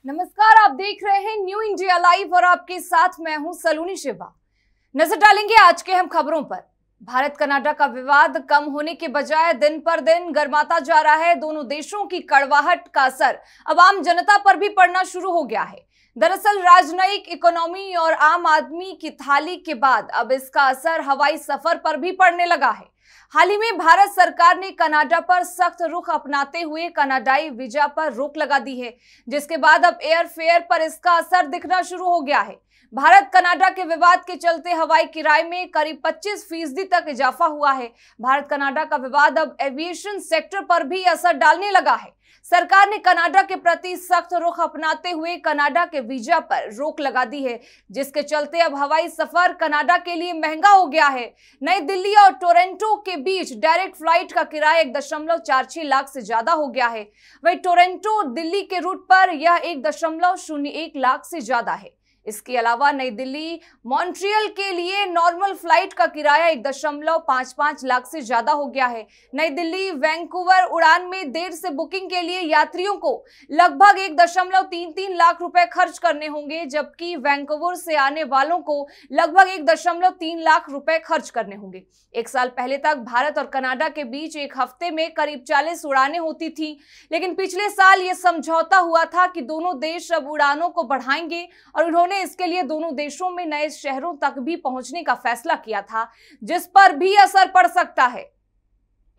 नमस्कार, आप देख रहे हैं न्यू इंडिया लाइव और आपके साथ मैं हूं सलोनी शिवा। नजर डालेंगे आज के हम खबरों पर। भारत कनाडा का विवाद कम होने के बजाय दिन पर दिन गर्माता जा रहा है। दोनों देशों की कड़वाहट का असर अब आम जनता पर भी पड़ना शुरू हो गया है। दरअसल राजनयिक, इकोनॉमी और आम आदमी की थाली के बाद अब इसका असर हवाई सफर पर भी पड़ने लगा है। हाल ही में भारत सरकार ने कनाडा पर सख्त रुख अपनाते हुए कनाडाई वीजा पर रोक लगा दी है, जिसके बाद अब एयर फेयर पर इसका असर दिखना शुरू हो गया है। भारत कनाडा के विवाद के चलते हवाई किराए में करीब 25% तक इजाफा हुआ है। भारत कनाडा का विवाद अब एविएशन सेक्टर पर भी असर डालने लगा है। सरकार ने कनाडा के प्रति सख्त रुख अपनाते हुए कनाडा के वीजा पर रोक लगा दी है, जिसके चलते अब हवाई सफर कनाडा के लिए महंगा हो गया है। नई दिल्ली और टोरंटो के बीच डायरेक्ट फ्लाइट का किराया 1.46 लाख से ज्यादा हो गया है। वहीं टोरंटो दिल्ली के रूट पर यह 1.01 लाख से ज्यादा है। इसके अलावा नई दिल्ली मॉन्ट्रियल के लिए नॉर्मल फ्लाइट का किराया 1.55 लाख से ज्यादा हो गया है। नई दिल्ली वैंकूवर उड़ान में देर से बुकिंग के लिए यात्रियों को लगभग 1.33 लाख रुपए खर्च करने होंगे, जबकि वैंकूवर से आने वालों को लगभग 1.3 लाख रुपए खर्च करने होंगे। एक साल पहले तक भारत और कनाडा के बीच एक हफ्ते में करीब 40 उड़ानें होती थी, लेकिन पिछले साल यह समझौता हुआ था कि दोनों देश अब उड़ानों को बढ़ाएंगे और उन्होंने इसके लिए दोनों देशों में नए शहरों तक भी पहुंचने का फैसला किया था, जिस पर भी असर पड़ सकता है।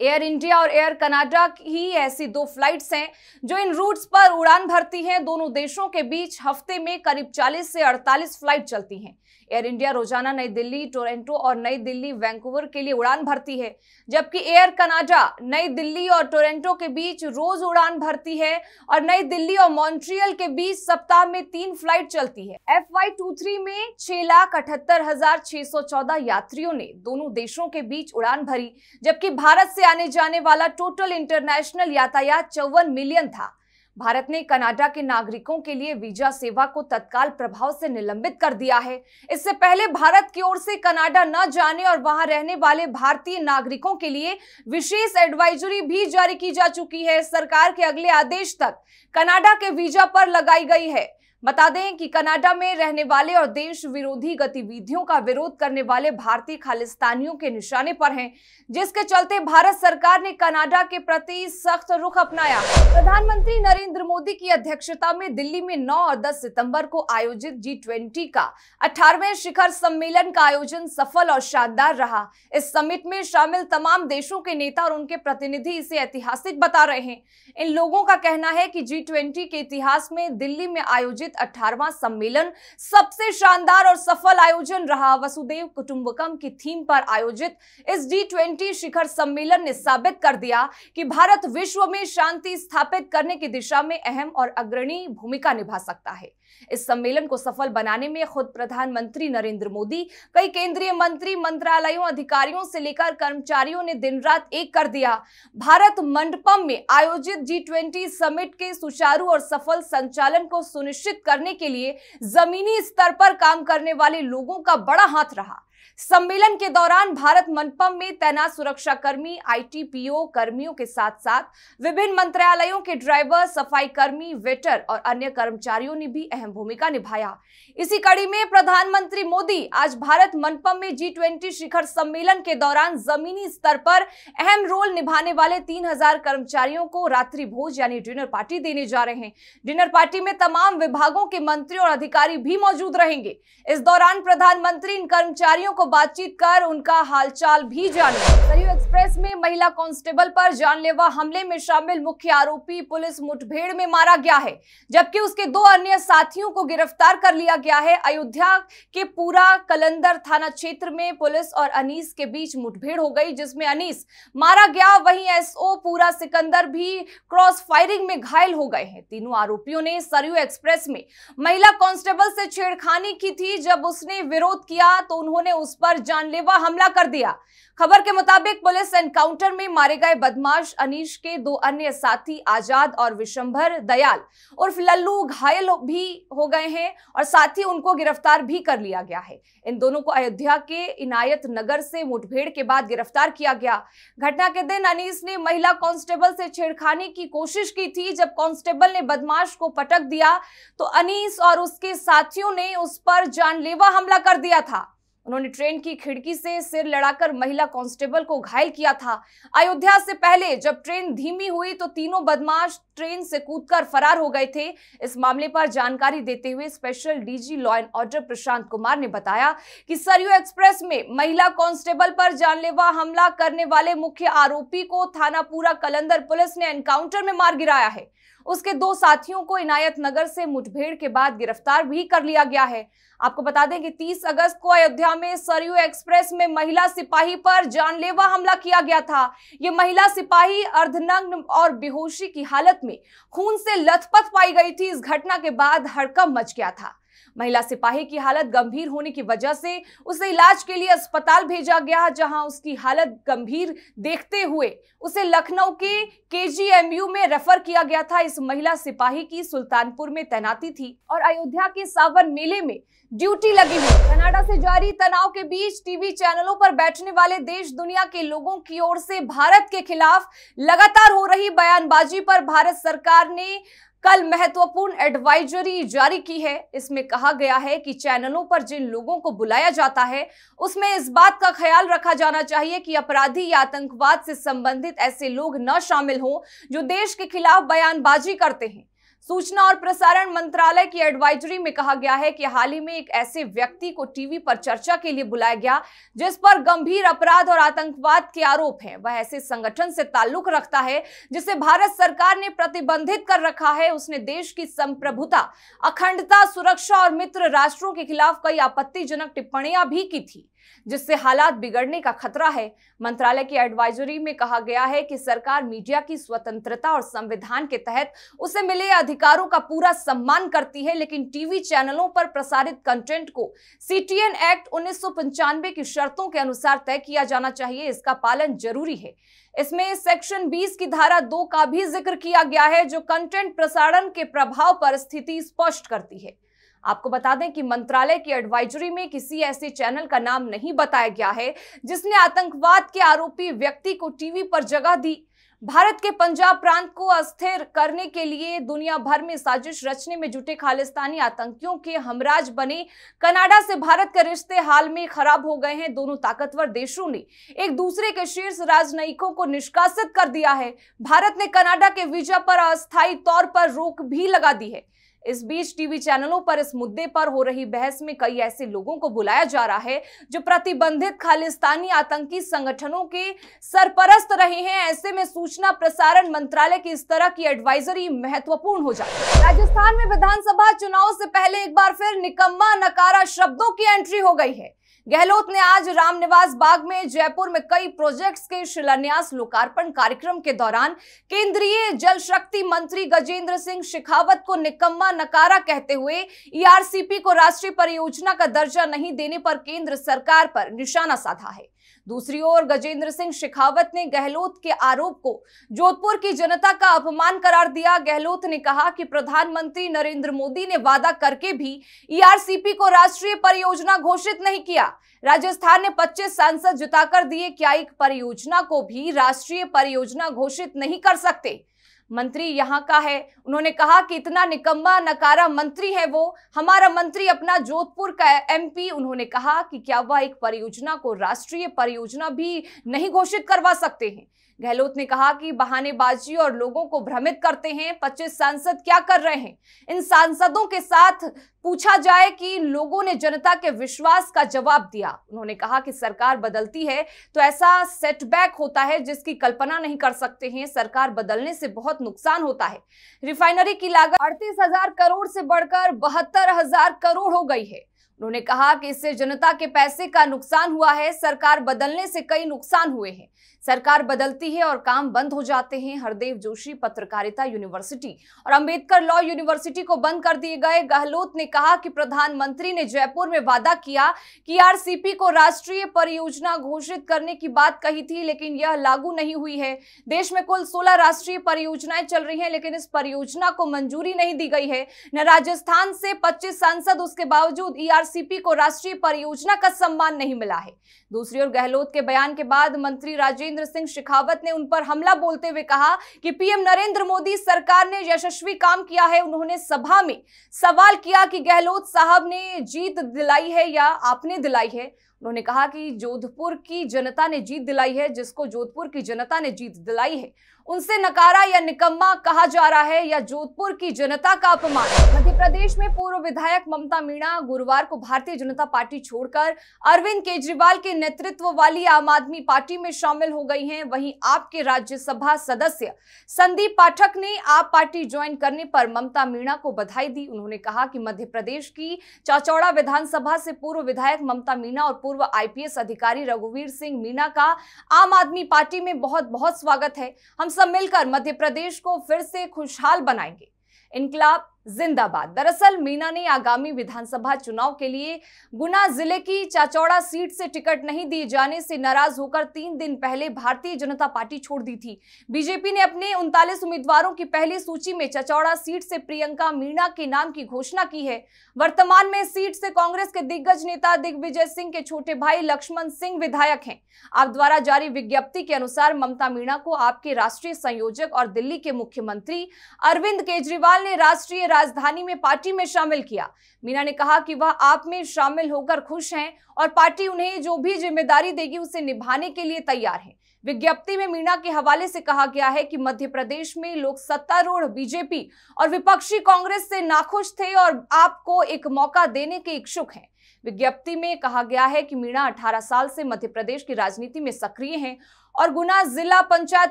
एयर इंडिया और एयर कनाडा ही ऐसी दो फ्लाइट्स हैं जो इन रूट्स पर उड़ान भरती हैं। दोनों देशों के बीच हफ्ते में करीब 40 से 48 फ्लाइट चलती हैं। एयर इंडिया रोजाना नई दिल्ली, टोरंटो और नई दिल्ली वैंकूवर के लिए उड़ान भरती है, जबकि एयर कनाडा नई दिल्ली और टोरंटो के बीच रोज उड़ान भरती है और नई दिल्ली और मॉन्ट्रियल के बीच सप्ताह में 3 फ्लाइट चलती है। FY23 में 6,78,614 यात्रियों ने दोनों देशों के बीच उड़ान भरी, जबकि भारत से आने जाने वाला टोटल इंटरनेशनल यातायात 54 मिलियन था। भारत ने कनाडा के नागरिकों के लिए वीजा सेवा को तत्काल प्रभाव से निलंबित कर दिया है। इससे पहले भारत की ओर से कनाडा न जाने और वहां रहने वाले भारतीय नागरिकों के लिए विशेष एडवाइजरी भी जारी की जा चुकी है। सरकार के अगले आदेश तक कनाडा के वीजा पर लगाई गई है। बता दें कि कनाडा में रहने वाले और देश विरोधी गतिविधियों का विरोध करने वाले भारतीय खालिस्तानियों के निशाने पर हैं, जिसके चलते भारत सरकार ने कनाडा के प्रति सख्त रुख अपनाया। प्रधानमंत्री नरेंद्र मोदी की अध्यक्षता में दिल्ली में 9 और 10 सितंबर को आयोजित G20 का 18वें शिखर सम्मेलन का आयोजन सफल और शानदार रहा। इस समिट में शामिल तमाम देशों के नेता और उनके प्रतिनिधि इसे ऐतिहासिक बता रहे हैं। इन लोगों का कहना है कि G20 के इतिहास में दिल्ली में आयोजित 18वां सम्मेलन सबसे शानदार और सफल आयोजन रहा। वसुदेव कुटुंबकम की थीम पर आयोजित इस G20 शिखर सम्मेलन ने साबित कर दिया कि भारत विश्व में शांति स्थापित करने की दिशा में अहम और अग्रणी भूमिका निभा सकता है। इस सम्मेलन को सफल बनाने में खुद प्रधानमंत्री नरेंद्र मोदी, कई केंद्रीय मंत्री, मंत्रालयों, अधिकारियों से लेकर कर्मचारियों ने दिन रात एक कर दिया। भारत मंडपम में आयोजित G20 समिट के सुचारू और सफल संचालन को सुनिश्चित करने के लिए जमीनी स्तर पर काम करने वाले लोगों का बड़ा हाथ रहा। सम्मेलन के दौरान भारत मंडपम में तैनात सुरक्षा कर्मी, ITPO कर्मियों के साथ साथ विभिन्न मंत्रालयों के ड्राइवर, सफाई कर्मी, वेटर और अन्य कर्मचारियों ने भी अहम भूमिका निभाया। इसी कड़ी में प्रधानमंत्री मोदी आज भारत मंडपम में G20 शिखर सम्मेलन के दौरान जमीनी स्तर पर अहम रोल निभाने वाले 3000 कर्मचारियों को रात्रि भोज यानी डिनर पार्टी देने जा रहे हैं। डिनर पार्टी में तमाम विभागों के मंत्री और अधिकारी भी मौजूद रहेंगे। इस दौरान प्रधानमंत्री इन कर्मचारियों को बातचीत कर उनका हालचाल भी जाने। सरयू एक्सप्रेस में महिला कांस्टेबल पर जानलेवा हमले में शामिल मुख्य आरोपी पुलिस मुठभेड़ में मारा गया है, जबकि उसके 2 अन्य साथियों को गिरफ्तार कर लिया गया है। अयोध्या के पूरा कलंदर थाना क्षेत्र में पुलिस और अनीस के बीच मुठभेड़ हो गई, जिसमें अनीस मारा गया। वहीं SO पूरा सिकंदर भी क्रॉस फायरिंग में घायल हो गए हैं। तीनों आरोपियों ने सरयू एक्सप्रेस में महिला कांस्टेबल से छेड़खानी की थी। जब उसने विरोध किया तो उन्होंने उस पर जानलेवा हमला कर दिया। खबर के मुताबिक पुलिस एनकाउंटर में मारे गए बदमाश अनीश के 2 अन्य साथी आजाद और विशंभर दयाल उर्फ लल्लू घायल भी हो गए हैं और साथ ही उनको गिरफ्तार भी कर लिया गया है। इन दोनों को अयोध्या के इनायत नगर से मुठभेड़ के बाद गिरफ्तार किया गया। घटना के दिन अनीस ने महिला कांस्टेबल से छेड़खानी की कोशिश की थी। जब कांस्टेबल ने बदमाश को पटक दिया तो अनीस और उसके साथियों ने उस पर जानलेवा हमला कर दिया था। उन्होंने ट्रेन की खिड़की से सिर लड़ाकर महिला कांस्टेबल को घायल किया था। अयोध्या से पहले जब ट्रेन धीमी हुई तो तीनों बदमाश ट्रेन से कूदकर फरार हो गए थे। इस मामले पर जानकारी देते हुए special DG law and order Prashant Kumar ने बताया कि सरयू एक्सप्रेस में महिला कांस्टेबल पर जानलेवा हमला करने वाले मुख्य आरोपी को थानापुरा कलंदर पुलिस ने एनकाउंटर में मार गिराया है। उसके 2 साथियों को इनायत नगर से मुठभेड़ के बाद गिरफ्तार भी कर लिया गया है। आपको बता दें कि 30 अगस्त को अयोध्या में सरयू एक्सप्रेस में महिला सिपाही पर जानलेवा हमला किया गया था। ये महिला सिपाही अर्धनग्न और बेहोशी की हालत में खून से लथपथ पाई गई थी। इस घटना के बाद हड़कंप मच गया था। महिला सिपाही की हालत गंभीर होने की वजह से उसे इलाज के लिए अस्पताल भेजा गया, जहां उसकी हालत गंभीर देखते हुए उसे लखनऊ के केजीएमयू में रेफर किया गया था। इस महिला सिपाही की सुल्तानपुर में तैनाती थी और अयोध्या के सावन मेले में ड्यूटी लगी हुई। कनाडा से जारी तनाव के बीच टीवी चैनलों पर बैठने वाले देश दुनिया के लोगों की ओर से भारत के खिलाफ लगातार हो रही बयानबाजी पर भारत सरकार ने कल महत्वपूर्ण एडवाइजरी जारी की है। इसमें कहा गया है कि चैनलों पर जिन लोगों को बुलाया जाता है उसमें इस बात का ख्याल रखा जाना चाहिए कि अपराधी या आतंकवाद से संबंधित ऐसे लोग न शामिल हों जो देश के खिलाफ बयानबाजी करते हैं। सूचना और प्रसारण मंत्रालय की एडवाइजरी में कहा गया है कि हाल ही में एक ऐसे व्यक्ति को टीवी पर चर्चा के लिए बुलाया गया जिस पर गंभीर अपराध और आतंकवाद के आरोप हैं। वह ऐसे संगठन से ताल्लुक रखता है जिसे भारत सरकार ने प्रतिबंधित कर रखा है। उसने देश की संप्रभुता, अखंडता, सुरक्षा और मित्र राष्ट्रों के खिलाफ कई आपत्तिजनक टिप्पणियां भी की थी, जिससे हालात बिगड़ने का खतरा है। मंत्रालय की एडवाइजरी में कहा गया है कि सरकार मीडिया की स्वतंत्रता और संविधान के तहत उसे मिले अधिकारों का पूरा सम्मान करती है, लेकिन टीवी चैनलों पर प्रसारित कंटेंट को सीटीएन एक्ट 1995 की शर्तों के अनुसार तय किया जाना चाहिए। इसका पालन जरूरी है। इसमें सेक्शन 20 की धारा 2 का भी जिक्र किया गया है, जो कंटेंट प्रसारण के प्रभाव पर स्थिति स्पष्ट करती है। आपको बता दें कि मंत्रालय की एडवाइजरी में किसी ऐसे चैनल का नाम नहीं बताया गया है जिसने आतंकवाद के आरोपी व्यक्ति को टीवी पर जगह दी। भारत के पंजाब प्रांत को अस्थिर करने के लिए दुनिया भर में साजिश रचने में जुटे खालिस्तानी आतंकियों के हमराज बने कनाडा से भारत के रिश्ते हाल में खराब हो गए हैं। दोनों ताकतवर देशों ने एक दूसरे के शीर्ष राजनयिकों को निष्कासित कर दिया है। भारत ने कनाडा के वीजा पर अस्थायी तौर पर रोक भी लगा दी है। इस बीच टीवी चैनलों पर इस मुद्दे पर हो रही बहस में कई ऐसे लोगों को बुलाया जा रहा है जो प्रतिबंधित खालिस्तानी आतंकी संगठनों के सरपरस्त रहे हैं। ऐसे में सूचना प्रसारण मंत्रालय की इस तरह की एडवाइजरी महत्वपूर्ण हो जाती है। राजस्थान में विधानसभा चुनाव से पहले एक बार फिर निकम्मा नकारा शब्दों की एंट्री हो गई है। गहलोत ने आज रामनिवास बाग में जयपुर में कई प्रोजेक्ट्स के शिलान्यास लोकार्पण कार्यक्रम के दौरान केंद्रीय जल शक्ति मंत्री गजेंद्र सिंह शेखावत को निकम्मा नकारा कहते हुए ईआरसीपी को राष्ट्रीय परियोजना का दर्जा नहीं देने पर केंद्र सरकार पर निशाना साधा है। दूसरी ओर गजेंद्र सिंह शेखावत ने गहलोत के आरोप को जोधपुर की जनता का अपमान करार दिया। गहलोत ने कहा कि प्रधानमंत्री नरेंद्र मोदी ने वादा करके भी ईआरसीपी को राष्ट्रीय परियोजना घोषित नहीं किया। राजस्थान ने 25 सांसद जिताकर दिए, क्या एक परियोजना को भी राष्ट्रीय परियोजना घोषित नहीं कर सकते? मंत्री यहाँ का है। उन्होंने कहा कि इतना निकम्मा नकारा मंत्री है वो, हमारा मंत्री अपना जोधपुर का एमपी। उन्होंने कहा कि क्या वह एक परियोजना को राष्ट्रीय परियोजना भी नहीं घोषित करवा सकते हैं। गहलोत ने कहा कि बहानेबाजी और लोगों को भ्रमित करते हैं। 25 सांसद क्या कर रहे हैं? इन सांसदों के साथ पूछा जाए कि इन लोगों ने जनता के विश्वास का जवाब दिया। उन्होंने कहा कि सरकार बदलती है तो ऐसा सेटबैक होता है जिसकी कल्पना नहीं कर सकते हैं। सरकार बदलने से बहुत नुकसान होता है। रिफाइनरी की लागत 38,000 करोड़ से बढ़कर 72,000 करोड़ हो गई है। उन्होंने कहा कि इससे जनता के पैसे का नुकसान हुआ है। सरकार बदलने से कई नुकसान हुए हैं। सरकार बदलती है और काम बंद हो जाते हैं। हरदेव जोशी पत्रकारिता यूनिवर्सिटी और अंबेडकर लॉ यूनिवर्सिटी को बंद कर दिए गए। गहलोत ने कहा कि प्रधानमंत्री ने जयपुर में वादा किया कि आरसीपी को राष्ट्रीय परियोजना घोषित करने की बात कही थी, लेकिन यह लागू नहीं हुई है। देश में कुल 16 राष्ट्रीय परियोजनाएं चल रही हैं, लेकिन इस परियोजना को मंजूरी नहीं दी गई है। न राजस्थान से 25 सांसद, उसके बावजूद ईआरसीपी को राष्ट्रीय परियोजना का सम्मान नहीं मिला है। दूसरी ओर गहलोत के बयान के बाद मंत्री राजेंद्र सिंह शेखावत ने उन पर हमला बोलते हुए कहा कि पीएम नरेंद्र मोदी सरकार ने यशस्वी काम किया है। उन्होंने सभा में सवाल किया कि गहलोत साहब ने जीत दिलाई है या आपने दिलाई है। उन्होंने कहा कि जोधपुर की जनता ने जीत दिलाई है। जिसको जोधपुर की जनता ने जीत दिलाई है उनसे नकारा या निकम्मा कहा जा रहा है या जोधपुर की जनता का अपमान। मध्य प्रदेश में पूर्व विधायक ममता मीणा गुरुवार को भारतीय जनता पार्टी छोड़कर अरविंद केजरीवाल के नेतृत्व वाली आम आदमी पार्टी में शामिल हो गई हैं। वहीं आप के राज्यसभा सदस्य संदीप पाठक ने आप पार्टी ज्वाइन करने पर ममता मीणा को बधाई दी। उन्होंने कहा कि मध्य प्रदेश की चाचौड़ा विधानसभा से पूर्व विधायक ममता मीणा और पूर्व आईपीएस अधिकारी रघुवीर सिंह मीणा का आम आदमी पार्टी में बहुत बहुत स्वागत है। हम सब मिलकर मध्य प्रदेश को फिर से खुशहाल बनाएंगे। इनकलाब जिंदाबाद। दरअसल मीणा ने आगामी विधानसभा चुनाव के लिए गुना जिले की चाचौड़ा सीट से टिकट नहीं दिए जाने से नाराज होकर 3 दिन पहले भारतीय जनता पार्टी छोड़ दी थी। बीजेपी ने अपने 39 उम्मीदवारों की पहली सूची में चाचौड़ा सीट से प्रियंका मीणा के नाम की घोषणा की है। वर्तमान में सीट से कांग्रेस के दिग्गज नेता दिग्विजय सिंह के छोटे भाई लक्ष्मण सिंह विधायक हैं। आप द्वारा जारी विज्ञप्ति के अनुसार ममता मीणा को आपके राष्ट्रीय संयोजक और दिल्ली के मुख्यमंत्री अरविंद केजरीवाल ने राष्ट्रीय राजधानी में पार्टी में शामिल किया। मीणा ने कहा कि वह आप में शामिल होकर खुश हैं और पार्टी उन्हें जो भी जिम्मेदारी देगी उसे निभाने के लिए तैयार है। विज्ञप्ति में मीणा के हवाले से कहा गया है कि मध्य प्रदेश में लोग सत्तारूढ़ बीजेपी और विपक्षी कांग्रेस से नाखुश थे और आपको एक मौका देने के इच्छुक हैं। विज्ञप्ति में कहा गया है कि मीणा 18 साल से मध्य प्रदेश की राजनीति में सक्रिय हैं और गुना जिला पंचायत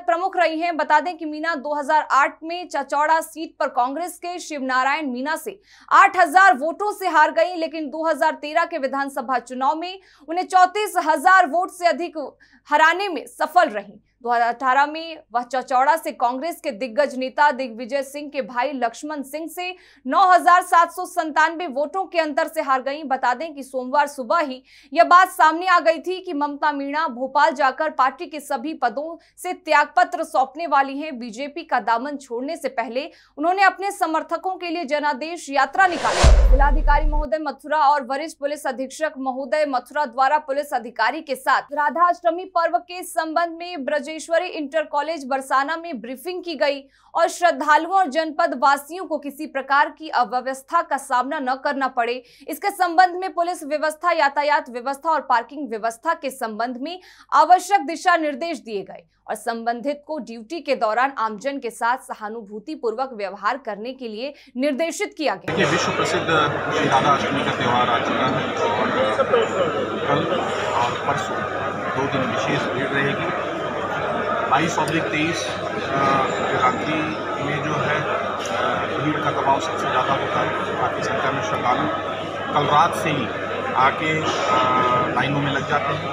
प्रमुख रही हैं। बता दें कि मीणा 2008 में चाचौड़ा सीट पर कांग्रेस के शिवनारायण मीणा से 8000 वोटों से हार गई, लेकिन 2013 के विधानसभा चुनाव में उन्हें 34,000 वोट से अधिक हराने में सफल रही। 2018 में वह चाचौड़ा से कांग्रेस के दिग्गज नेता दिग्विजय सिंह के भाई लक्ष्मण सिंह से 9,797 वोटों के अंतर से हार गईं। बता दें कि सोमवार सुबह ही यह बात सामने आ गई थी कि ममता मीणा भोपाल जाकर पार्टी के सभी पदों से त्यागपत्र सौंपने वाली हैं। बीजेपी का दामन छोड़ने से पहले उन्होंने अपने समर्थकों के लिए जनादेश यात्रा निकाली। जिलाधिकारी महोदय मथुरा और वरिष्ठ पुलिस अधीक्षक महोदय मथुरा द्वारा पुलिस अधिकारी के साथ राधाष्टमी पर्व के संबंध में ब्रजेश्वरी इंटर कॉलेज बरसाना में ब्रीफिंग की गई और श्रद्धालुओं और जनपद वासियों को किसी प्रकार की अव्यवस्था का सामना न करना पड़े, इसके संबंध में पुलिस व्यवस्था, यातायात व्यवस्था और पार्किंग व्यवस्था के संबंध में आवश्यक दिशा निर्देश दिए गए और संबंधित को ड्यूटी के दौरान आमजन के साथ सहानुभूति पूर्वक व्यवहार करने के लिए निर्देशित किया गया। विश्व प्रसिद्ध श्री राधाष्टमी का त्यौहार आ चुका है और कल और परसों 2 दिन विशेष भीड़ रहेगी। 22/23 रात्रि में जो है भीड़ का दबाव सबसे ज़्यादा होता है। काफ़ी संख्या में श्रद्धालु कल रात से ही आके लाइनों में लग जाते हैं।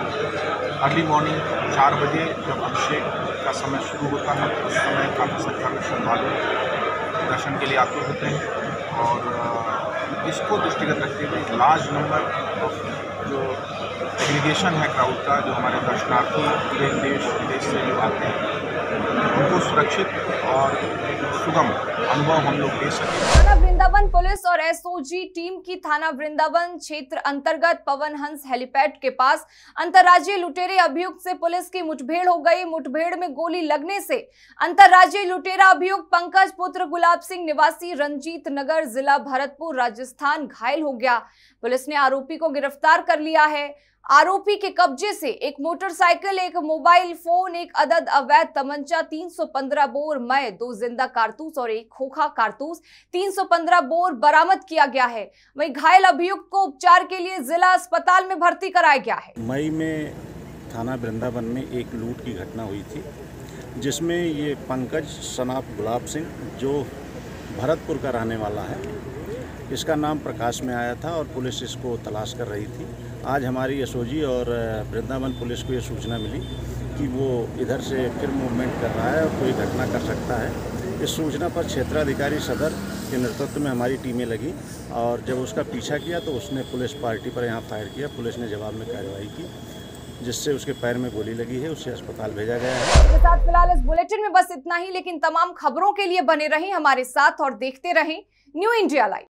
अर्ली मॉर्निंग 4 बजे जब अभिषेक का समय शुरू होता है उस समय काफ़ी संख्या में श्रद्धालु दर्शन के लिए आते होते हैं और इसको दृष्टिगत रखते हुए लार्ज नंबर ऑफ जो एग्रीगेशन है क्राउड का, जो हमारे दर्शनार्थी पूरे देश विदेश से जो आते हैं उनको सुरक्षित और सुगम अनुभव हम लोग दे सकें। थाना वृंदावन पुलिस और एसओजी टीम की थाना वृंदावन क्षेत्र अंतर्गत पवन हंस हेलीपैड के पास अंतर्राज्यीय लुटेरे अभियुक्त से पुलिस की मुठभेड़ हो गई। मुठभेड़ में गोली लगने से अंतर्राज्यीय लुटेरा अभियुक्त पंकज पुत्र गुलाब सिंह निवासी रंजीत नगर जिला भरतपुर राजस्थान घायल हो गया। पुलिस ने आरोपी को गिरफ्तार कर लिया है। आरोपी के कब्जे से एक मोटरसाइकिल, एक मोबाइल फोन, एक अदद अवैध तमंचा, 315 बोर मय, 2 जिंदा कारतूस और एक खोखा कारतूस 315 बोर बरामद किया गया है। वहीं घायल अभियुक्त को उपचार के लिए जिला अस्पताल में भर्ती कराया गया है। मई में थाना वृंदावन में एक लूट की घटना हुई थी जिसमें ये पंकज सनाफ गुलाब सिंह जो भरतपुर का रहने वाला है, इसका नाम प्रकाश में आया था और पुलिस इसको तलाश कर रही थी। आज हमारी एसओजी और वृंदावन पुलिस को ये सूचना मिली कि वो इधर से फिर मूवमेंट कर रहा है और कोई घटना कर सकता है। इस सूचना पर क्षेत्राधिकारी सदर के नेतृत्व में हमारी टीमें लगी और जब उसका पीछा किया तो उसने पुलिस पार्टी पर यहाँ फायर किया। पुलिस ने जवाब में कार्रवाई की, जिससे उसके पैर में गोली लगी है, उसे अस्पताल भेजा गया है। इसके साथ फिलहाल इस बुलेटिन में बस इतना ही, लेकिन तमाम खबरों के लिए बने रहें हमारे साथ और देखते रहें न्यू इंडिया लाइव।